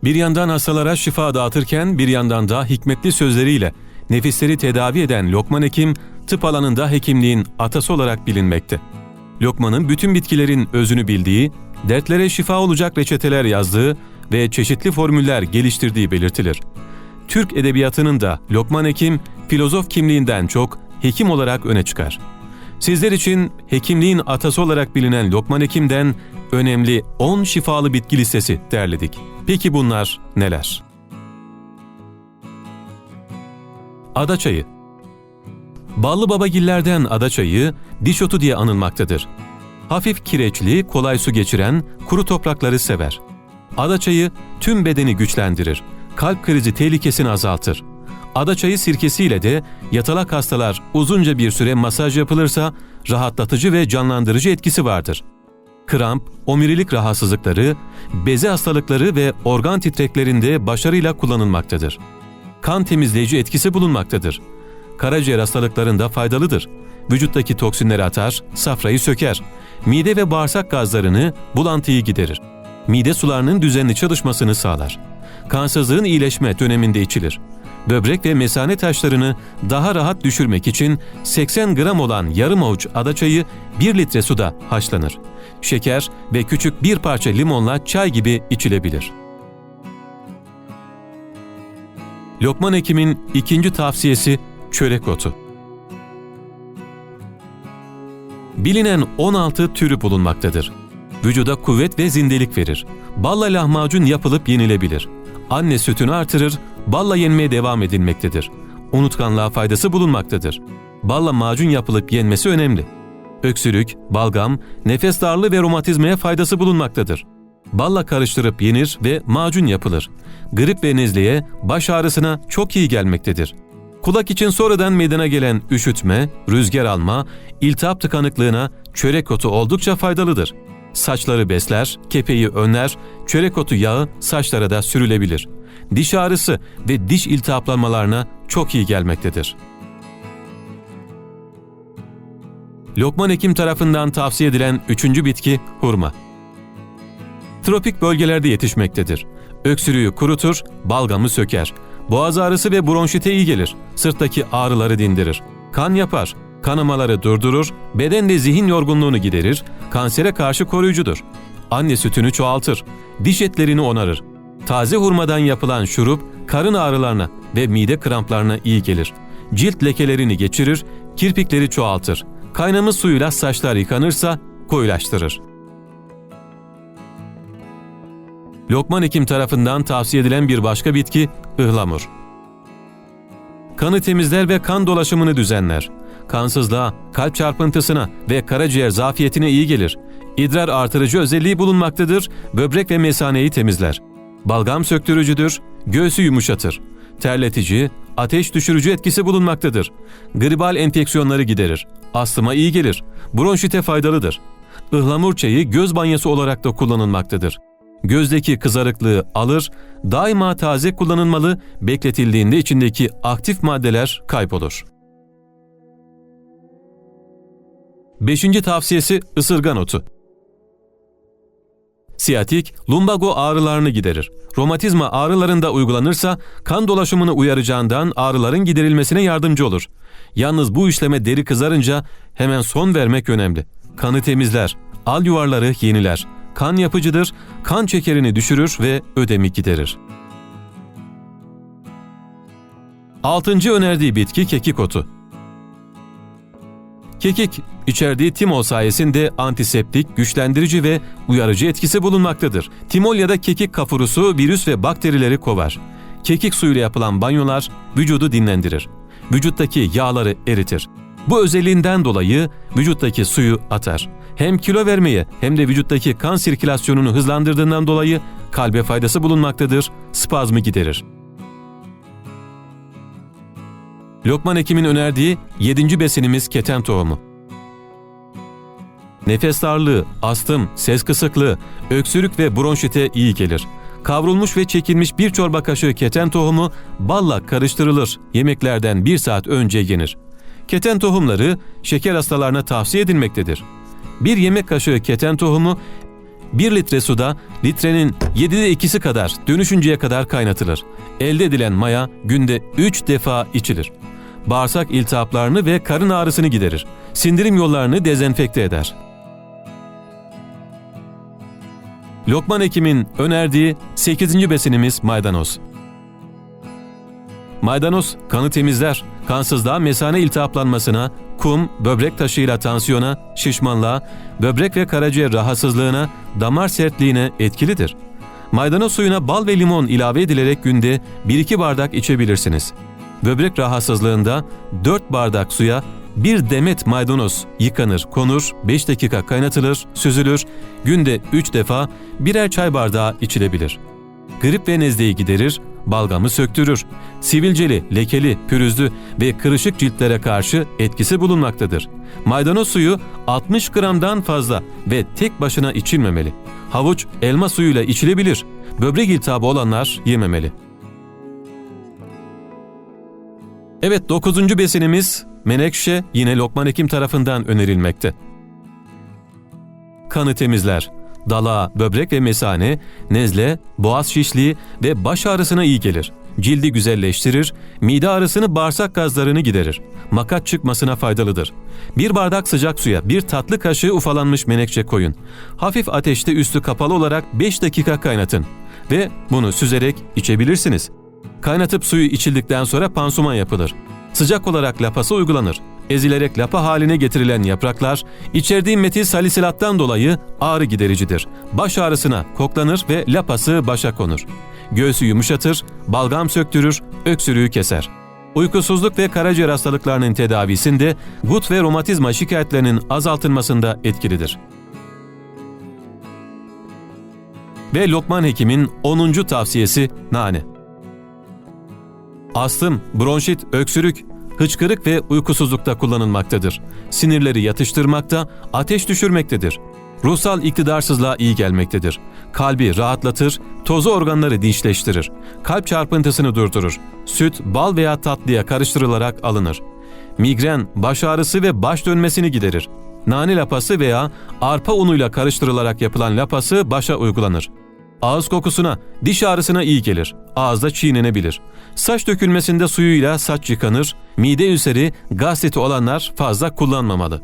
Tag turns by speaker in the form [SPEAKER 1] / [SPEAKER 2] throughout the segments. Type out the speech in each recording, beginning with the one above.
[SPEAKER 1] Bir yandan hastalara şifa dağıtırken bir yandan da hikmetli sözleriyle nefisleri tedavi eden Lokman Hekim, tıp alanında hekimliğin atası olarak bilinmekte. Lokman'ın bütün bitkilerin özünü bildiği, dertlere şifa olacak reçeteler yazdığı ve çeşitli formüller geliştirdiği belirtilir. Türk edebiyatının da Lokman Hekim, filozof kimliğinden çok hekim olarak öne çıkar. Sizler için hekimliğin atası olarak bilinen Lokman Hekim'den önemli 10 şifalı bitki listesi derledik. Peki bunlar neler? Adaçayı. Ballı babagillerden adaçayı diş otu diye anılmaktadır. Hafif kireçli, kolay su geçiren, kuru toprakları sever. Adaçayı tüm bedeni güçlendirir, kalp krizi tehlikesini azaltır. Adaçayı sirkesiyle de yatalak hastalar uzunca bir süre masaj yapılırsa rahatlatıcı ve canlandırıcı etkisi vardır. Kramp, omurilik rahatsızlıkları, beze hastalıkları ve organ titreklerinde başarıyla kullanılmaktadır. Kan temizleyici etkisi bulunmaktadır. Karaciğer hastalıklarında faydalıdır. Vücuttaki toksinleri atar, safrayı söker. Mide ve bağırsak gazlarını, bulantıyı giderir. Mide sularının düzenli çalışmasını sağlar. Kansızlığın iyileşme döneminde içilir. Böbrek ve mesane taşlarını daha rahat düşürmek için 80 gram olan yarım avuç adaçayı 1 litre suda haşlanır. Şeker ve küçük bir parça limonla çay gibi içilebilir. Lokman Hekim'in ikinci tavsiyesi çörek otu. Bilinen 16 türü bulunmaktadır. Vücuda kuvvet ve zindelik verir. Balla lahmacun yapılıp yenilebilir. Anne sütünü artırır, balla yenmeye devam edilmektedir. Unutkanlığa faydası bulunmaktadır. Balla macun yapılıp yenmesi önemli. Öksürük, balgam, nefes darlığı ve romatizmaya faydası bulunmaktadır. Balla karıştırıp yenir ve macun yapılır. Grip ve nezleye, baş ağrısına çok iyi gelmektedir. Kulak için sonradan meydana gelen üşütme, rüzgar alma, iltihap tıkanıklığına çörek otu oldukça faydalıdır. Saçları besler, kepeği önler, çörek otu yağı saçlara da sürülebilir. Diş ağrısı ve diş iltihaplanmalarına çok iyi gelmektedir. Lokman Hekim tarafından tavsiye edilen üçüncü bitki hurma. Tropik bölgelerde yetişmektedir. Öksürüğü kurutur, balgamı söker. Boğaz ağrısı ve bronşite iyi gelir. Sırttaki ağrıları dindirir. Kan yapar. Kanamaları durdurur, beden ve zihin yorgunluğunu giderir, kansere karşı koruyucudur. Anne sütünü çoğaltır, diş etlerini onarır. Taze hurmadan yapılan şurup, karın ağrılarına ve mide kramplarına iyi gelir. Cilt lekelerini geçirir, kirpikleri çoğaltır. Kaynamış suyuyla saçlar yıkanırsa koyulaştırır. Lokman Hekim tarafından tavsiye edilen bir başka bitki ıhlamur. Kanı temizler ve kan dolaşımını düzenler. Kansızlığa, kalp çarpıntısına ve karaciğer zafiyetine iyi gelir. İdrar artırıcı özelliği bulunmaktadır, böbrek ve mesaneyi temizler. Balgam söktürücüdür, göğsü yumuşatır. Terletici, ateş düşürücü etkisi bulunmaktadır. Gribal enfeksiyonları giderir. Astıma iyi gelir. Bronşite faydalıdır. Ihlamur çayı göz banyosu olarak da kullanılmaktadır. Gözdeki kızarıklığı alır, daima taze kullanılmalı, bekletildiğinde içindeki aktif maddeler kaybolur. 5. tavsiyesi ısırgan otu. Siyatik, lumbago ağrılarını giderir. Romatizma ağrılarında uygulanırsa kan dolaşımını uyaracağından ağrıların giderilmesine yardımcı olur. Yalnız bu işleme deri kızarınca hemen son vermek önemli. Kanı temizler, al yuvarları yeniler. Kan yapıcıdır, kan şekerini düşürür ve ödemi giderir. 6. önerdiği bitki kekik otu. Kekik, içerdiği timol sayesinde antiseptik, güçlendirici ve uyarıcı etkisi bulunmaktadır. Timol ya da kekik kafurusu virüs ve bakterileri kovar. Kekik suyuyla yapılan banyolar vücudu dinlendirir. Vücuttaki yağları eritir. Bu özelliğinden dolayı vücuttaki suyu atar. Hem kilo vermeye hem de vücuttaki kan sirkülasyonunu hızlandırdığından dolayı kalbe faydası bulunmaktadır, spazmı giderir. Lokman Hekim'in önerdiği 7. besinimiz keten tohumu. Nefes darlığı, astım, ses kısıklığı, öksürük ve bronşite iyi gelir. Kavrulmuş ve çekilmiş bir çorba kaşığı keten tohumu balla karıştırılır, yemeklerden 1 saat önce yenir. Keten tohumları şeker hastalarına tavsiye edilmektedir. Bir yemek kaşığı keten tohumu 1 litre suda litrenin 7'de 2'si kadar dönüşünceye kadar kaynatılır. Elde edilen maya günde 3 defa içilir. Bağırsak iltihaplarını ve karın ağrısını giderir. Sindirim yollarını dezenfekte eder. Lokman Hekim'in önerdiği 8. besinimiz maydanoz. Maydanoz kanı temizler, kansızlığa, mesane iltihaplanmasına, kum, böbrek taşıyla tansiyona, şişmanlığa, böbrek ve karaciğer rahatsızlığına, damar sertliğine etkilidir. Maydanoz suyuna bal ve limon ilave edilerek günde 1-2 bardak içebilirsiniz. Böbrek rahatsızlığında 4 bardak suya 1 demet maydanoz yıkanır, konur, 5 dakika kaynatılır, süzülür, günde 3 defa birer çay bardağı içilebilir. Grip ve nezleyi giderir, balgamı söktürür. Sivilceli, lekeli, pürüzlü ve kırışık ciltlere karşı etkisi bulunmaktadır. Maydanoz suyu 60 gramdan fazla ve tek başına içilmemeli. Havuç, elma suyuyla içilebilir. Böbrek iltihabı olanlar yememeli. Evet, 9. besinimiz menekşe, yine Lokman Hekim tarafından önerilmekte. Kanı temizler. Dalağa, böbrek ve mesane, nezle, boğaz şişliği ve baş ağrısına iyi gelir. Cildi güzelleştirir, mide ağrısını, bağırsak gazlarını giderir. Makat çıkmasına faydalıdır. 1 bardak sıcak suya 1 tatlı kaşığı ufalanmış menekşe koyun. Hafif ateşte üstü kapalı olarak 5 dakika kaynatın ve bunu süzerek içebilirsiniz. Kaynatıp suyu içildikten sonra pansuman yapılır. Sıcak olarak lapası uygulanır. Ezilerek lapa haline getirilen yapraklar, içerdiği metil salisilattan dolayı ağrı gidericidir. Baş ağrısına koklanır ve lapası başa konur. Göğsü yumuşatır, balgam söktürür, öksürüğü keser. Uykusuzluk ve karaciğer hastalıklarının tedavisinde, gut ve romatizma şikayetlerinin azaltılmasında etkilidir. Ve Lokman Hekim'in 10. tavsiyesi nane. Astım, bronşit, öksürük, hıçkırık ve uykusuzlukta kullanılmaktadır. Sinirleri yatıştırmakta, ateş düşürmektedir. Ruhsal iktidarsızlığa iyi gelmektedir. Kalbi rahatlatır, tozu organları dinçleştirir. Kalp çarpıntısını durdurur. Süt, bal veya tatlıya karıştırılarak alınır. Migren, baş ağrısı ve baş dönmesini giderir. Nane lapası veya arpa unuyla karıştırılarak yapılan lapası başa uygulanır. Ağız kokusuna, diş ağrısına iyi gelir. Ağızda çiğnenebilir. Saç dökülmesinde suyuyla saç yıkanır. Mide ülseri, gastriti olanlar fazla kullanmamalı.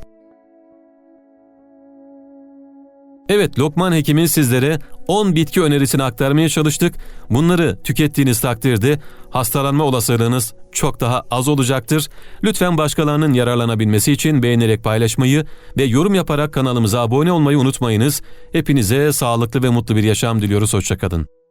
[SPEAKER 1] Evet, Lokman Hekim'in sizlere 10 bitki önerisini aktarmaya çalıştık. Bunları tükettiğiniz takdirde hastalanma olasılığınız çok daha az olacaktır. Lütfen başkalarının yararlanabilmesi için beğenerek paylaşmayı ve yorum yaparak kanalımıza abone olmayı unutmayınız. Hepinize sağlıklı ve mutlu bir yaşam diliyoruz. Hoşça kalın.